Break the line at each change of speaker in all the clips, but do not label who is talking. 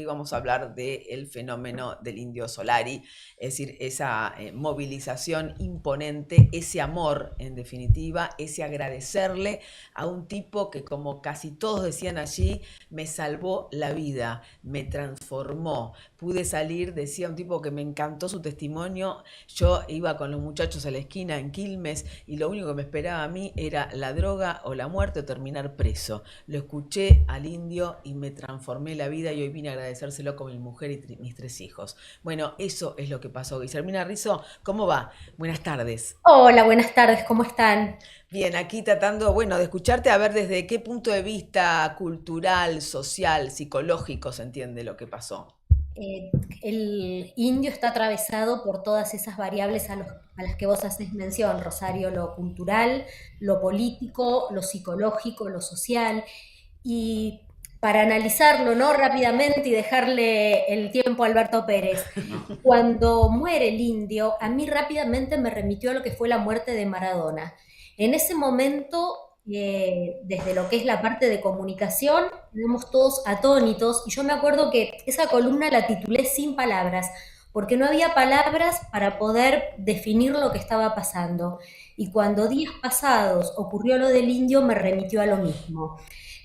íbamos a hablar del fenómeno del Indio Solari, es decir, esa movilización imponente, ese amor, en definitiva, ese agradecerle a un tipo que, como casi todos decían allí, me salvó la vida, me transformó. Pude salir, decía un tipo que me encantó su testimonio, yo iba con los muchachos a la esquina en Quilmes y lo único que me esperaba a mí era la droga o la muerte o terminar preso. Lo escuché al indio y me transformé la vida y hoy vine a agradecérselo con mi mujer y mis 3 hijos. Bueno, eso es lo que pasó. Guillermina Rizzo, ¿cómo va? Buenas tardes.
Hola, buenas tardes, ¿cómo están?
Bien, aquí tratando, bueno, de escucharte a ver desde qué punto de vista cultural, social, psicológico se entiende lo que pasó.
Eh, el indio está atravesado por todas esas variables a las que vos haces mención, Rosario, lo cultural, lo político, lo psicológico, lo social. Y para analizarlo, ¿no? Rápidamente y dejarle el tiempo a Alberto Pérez. Cuando muere el indio, a mí rápidamente me remitió a lo que fue la muerte de Maradona. En ese momento, desde lo que es la parte de comunicación, quedamos todos atónitos y yo me acuerdo que esa columna la titulé Sin palabras, porque no había palabras para poder definir lo que estaba pasando. Y cuando días pasados ocurrió lo del indio, me remitió a lo mismo.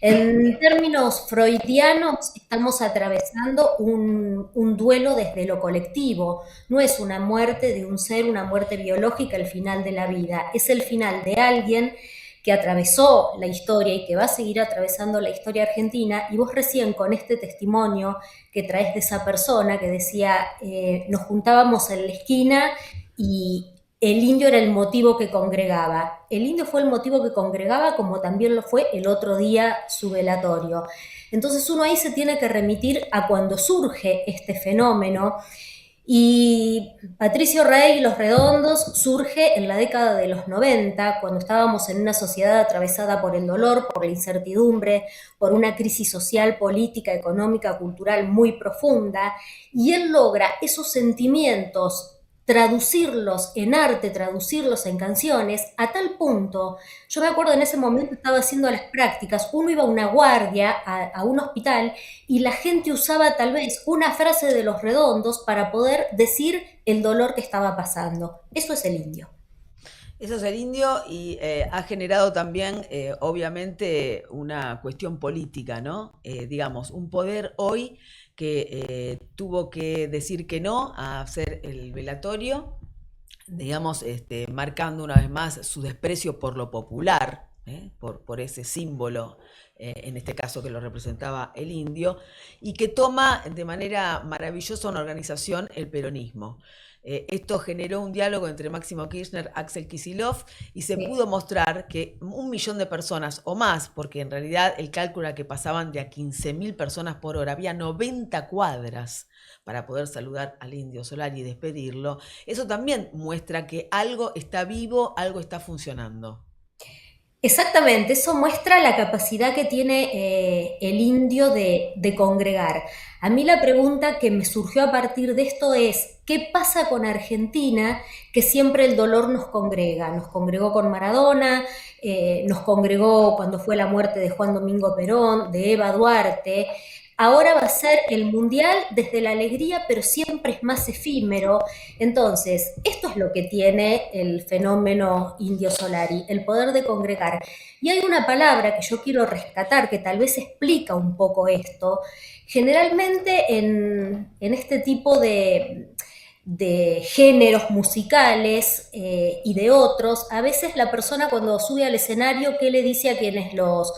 En términos freudianos, estamos atravesando un duelo desde lo colectivo. No es una muerte de un ser, una muerte biológica, el final de la vida. Es el final de alguien que atravesó la historia y que va a seguir atravesando la historia argentina. Y vos recién con este testimonio que traes de esa persona que decía, nos juntábamos en la esquina y el indio era el motivo que congregaba. El indio fue el motivo que congregaba, como también lo fue el otro día su velatorio. Entonces uno ahí se tiene que remitir a cuando surge este fenómeno y Patricio Rey y Los Redondos surge en la década de los 90, cuando estábamos en una sociedad atravesada por el dolor, por la incertidumbre, por una crisis social, política, económica, cultural muy profunda, y él logra esos sentimientos traducirlos en arte, traducirlos en canciones, a tal punto, yo me acuerdo en ese momento estaba haciendo las prácticas, uno iba a una guardia, a un hospital, y la gente usaba tal vez una frase de Los Redondos para poder decir el dolor que estaba pasando. Eso es el indio.
Eso es el indio y ha generado también, obviamente, una cuestión política, ¿no? Digamos, un poder hoy que tuvo que decir que no a hacer el velatorio, digamos, marcando una vez más su desprecio por lo popular, por ese símbolo, en este caso que lo representaba el indio, y que toma de manera maravillosa una organización, el peronismo. Esto generó un diálogo entre Máximo Kirchner, Axel Kicillof, y se
Sí.
pudo mostrar que 1 millón de personas o más, porque en realidad el cálculo era que pasaban de a 15.000 personas por hora, había 90 cuadras para poder saludar al indio Solari y despedirlo. Eso también muestra que algo está vivo, algo está funcionando.
Exactamente, eso muestra la capacidad que tiene el indio de congregar. A mí la pregunta que me surgió a partir de esto es, ¿qué pasa con Argentina que siempre el dolor nos congrega? Nos congregó con Maradona, nos congregó cuando fue la muerte de Juan Domingo Perón, de Eva Duarte. Ahora va a ser el mundial desde la alegría, pero siempre es más efímero. Entonces, esto es lo que tiene el fenómeno Indio Solari, el poder de congregar. Y hay una palabra que yo quiero rescatar que tal vez explica un poco esto. Generalmente en este tipo de géneros musicales y de otros, a veces la persona cuando sube al escenario, ¿qué le dice a quienes los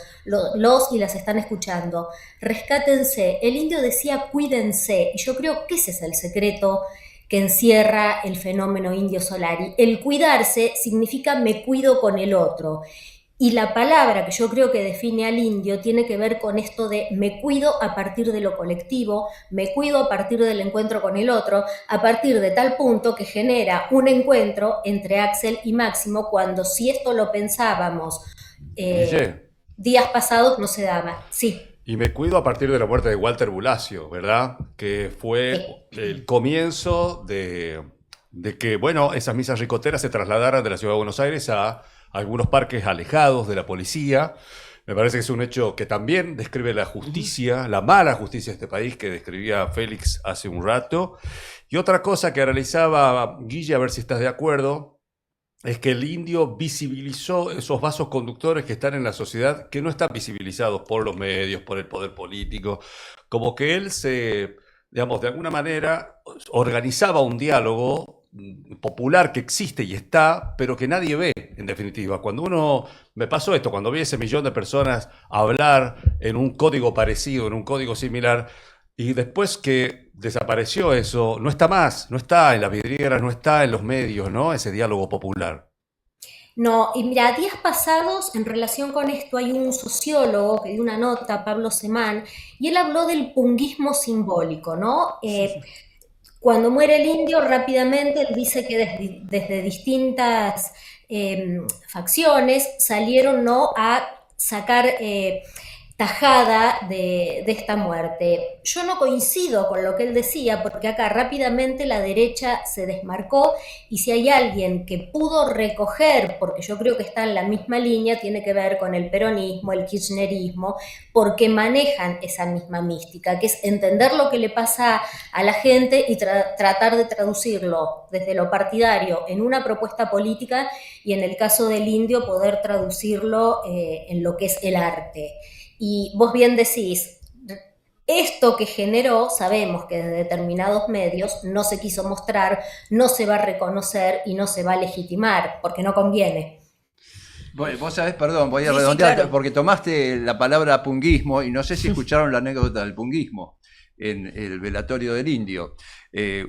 y las están escuchando? Rescátense. El indio decía cuídense, y yo creo que ese es el secreto que encierra el fenómeno Indio Solari. El cuidarse significa me cuido con el otro. Y la palabra que yo creo que define al indio tiene que ver con esto de me cuido a partir de lo colectivo, me cuido a partir del encuentro con el otro, a partir de tal punto que genera un encuentro entre Axel y Máximo cuando si esto lo pensábamos eh,
Guille,
días pasados no se daba. Sí,
y me cuido a partir de la muerte de Walter Bulacio, ¿verdad? Que fue
sí.
el comienzo de que, bueno, esas misas ricoteras se trasladaran de la ciudad de Buenos Aires a algunos parques alejados de la policía. Me parece que es un hecho que también describe la justicia, la mala justicia de este país que describía Félix hace un rato. Y otra cosa que analizaba Guille, a ver si estás de acuerdo, es que el indio visibilizó esos vasos conductores que están en la sociedad, que no están visibilizados por los medios, por el poder político, como que él se, digamos, de alguna manera organizaba un diálogo popular que existe y está, pero que nadie ve, en definitiva. Cuando uno, me pasó esto, cuando vi ese millón de personas hablar en un código parecido, en un código similar, y después que desapareció eso, no está más, no está en las vidrieras, no está en los medios, ¿no? Ese diálogo popular.
No, y mira, días pasados en relación con esto hay un sociólogo que dio una nota, Pablo Semán, y él habló del punguismo simbólico, ¿no? Cuando muere el indio, rápidamente él dice que desde distintas facciones salieron, ¿no?, a sacar tajada de esta muerte. Yo no coincido con lo que él decía, porque acá rápidamente la derecha se desmarcó, y si hay alguien que pudo recoger, porque yo creo que está en la misma línea, tiene que ver con el peronismo, el kirchnerismo, porque manejan esa misma mística, que es entender lo que le pasa a la gente y tratar de traducirlo desde lo partidario en una propuesta política, y en el caso del indio poder traducirlo en lo que es el arte. Y vos bien decís, esto que generó, sabemos que desde determinados medios no se quiso mostrar, no se va a reconocer y no se va a legitimar, porque no conviene.
Vos sabés, perdón, voy a
Sí,
redondear,
claro.
porque tomaste la palabra punguismo y no sé si escucharon la anécdota del punguismo en el velatorio del indio.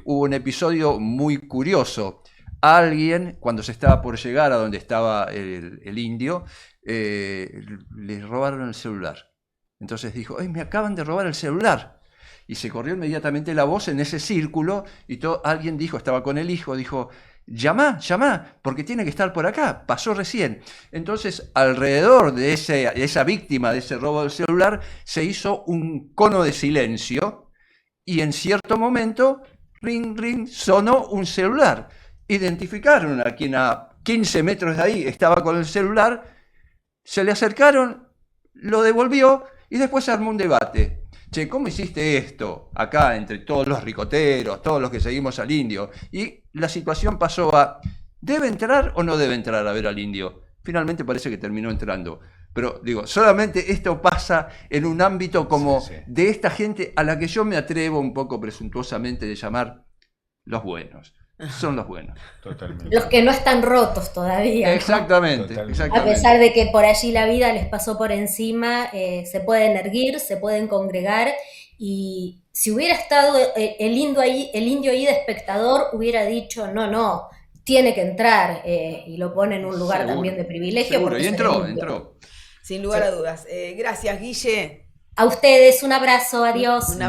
Hubo un episodio muy curioso. Alguien, cuando se estaba por llegar a donde estaba el indio, le robaron el celular. Entonces dijo, ¡ay, me acaban de robar el celular! Y se corrió inmediatamente la voz en ese círculo y alguien dijo, estaba con el hijo, dijo, llama, porque tiene que estar por acá, pasó recién. Entonces, alrededor de esa víctima de ese robo del celular, se hizo un cono de silencio y en cierto momento, ring, ring, sonó un celular. Identificaron a quien a 15 metros de ahí estaba con el celular, se le acercaron, lo devolvió y después se armó un debate. Che, ¿cómo hiciste esto acá entre todos los ricoteros, todos los que seguimos al indio? Y la situación pasó a, ¿debe entrar o no debe entrar a ver al indio? Finalmente parece que terminó entrando. Pero digo, solamente esto pasa en un ámbito como de esta gente a la que yo me atrevo un poco presuntuosamente de llamar los buenos. Son los buenos.
Totalmente.
Los que no están rotos todavía, ¿no?
Exactamente,
Totalmente.
A pesar de que por allí la vida les pasó por encima, se pueden erguir, se pueden congregar, y si hubiera estado el indio ahí de espectador, hubiera dicho, no, tiene que entrar, y lo pone en un lugar
Seguro,
también de privilegio.
seguro.
Porque
Y
es el
entró,
indio.
entró.
Sin lugar a dudas. Gracias, Guille.
A ustedes, un abrazo, adiós.
Un